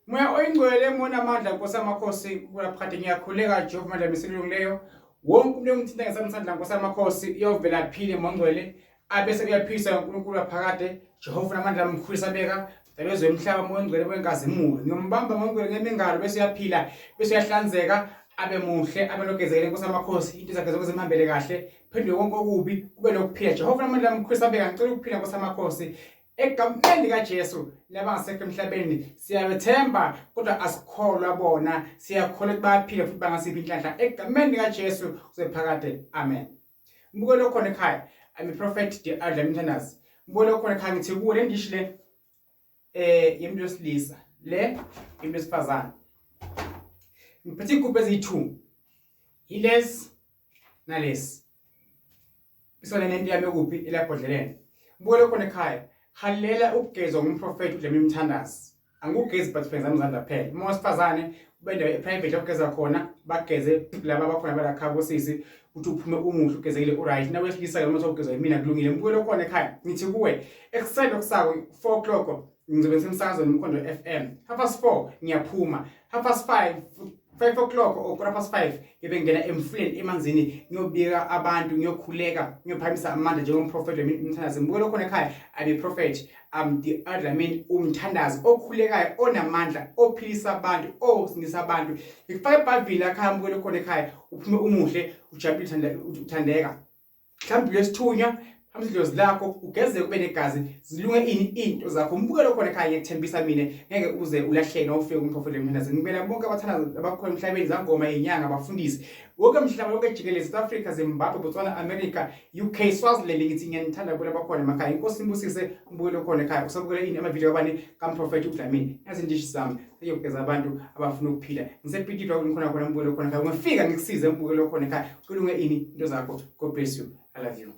Moya oyingcwele mona amandla Nkosi amakhosi kulaphakade ngiyakhuleka Jehova manje misilungileyo wonke umuntu engithinta ngesamandla Nkosi amakhosi iyovela aphile mongcwele abese kuyaphisa uNkulunkulu aphakade Jehova namandla mkhulisa beka dalezwe emhlaba mongcwele wenkazimulo ngiyombamba mongcwele ngemingalo bese uyaphila bese uyahlanzeka abe muhle abe nogezekile Nkosi amakhosi into zakhe zonke zimhambele kahle phendule konke okubi kube lokuphila Jehova namandla mkhulisa beka ngicela ukuphila Nkosi amakhosi egameni kaJesu labangasekho emhlabeni siyabethemba kodwa asikholwa bona siyakholwa ukuthi bayaphila futhi bangasiphi inhlanhla egameni kaJesu usephakade amen. Mbuke lokho khona ekhaya I'm a prophet the Adlam Mthandazi. Mbuke lokho khona ekhaya ngithi kuwe le ndishi le yemuntu wesilisa le yemuntu wesifazane ngiphethe igubhu eziyi2 yilesi nalesi isona nento yami ekuphi elabhodlelene. Mbuke lokho khona ekhaya halela ukugezwa ngumprofeti uDlamini Mthandazi angugezi but fenza amzandla phela uma wesifazane kube ndawo private ukugeza khona bageze laba abakhona balakhabo sisi uthi uphume umuhle ugezekile alright nawe wesilisa noma sokugezwa yimina kulungile. Mbuke lokho khona ekhaya ngithi kuwe ekuseni okusako 4 o'clock ngizobe semsakazweni umkhondo FM 4:30 ngiyaphuma 5 o'clock or 5:15 ngibe ngena emfuleni emanzini ngiyobika abantu ngiyokhuleka ngiyophamisa amandla njengomprofeti Mthandazi. Mbuke lokho khona ekhaya I'm a prophet the Adlam Mthandazi okhulekayo onamandla ophilisa abantu osindisa abantu ngifaka eBhayibheli ekhaya. Mbuke lokho khona ekhaya uphume umuhle ujabule uthandeka mhlawumbe uyesithunywa amidlozi lakho ugeze kube negazi zilunge into zakho. Mbuke lokho khona ekhaya ngiyethembisa mina ngeke uze ulahleke ufike kumprofeti Mthandazi. Ngibela bonke abathanda abakhona emhlabeni zangoma izinyanga abafundisi wonke emhlaba wonke jikelele South Africa Zimbabwe Botswana America UK Swaziland ngithi ngiyanithanda bona abakhona emakhaya. Inkosi imbusise. Mbuke lokho khona ekhaya usabukele ini amavideo abani kamprofeti uDlamini yazi ndishi sami eyogeza abantu abafuna ukuphila ngisepitidwa khona mbuke lokho khona ekhaya ungafika ngikusize. Mbuke lokho khona ekhaya kulunge into zakho. God bless you. I love you.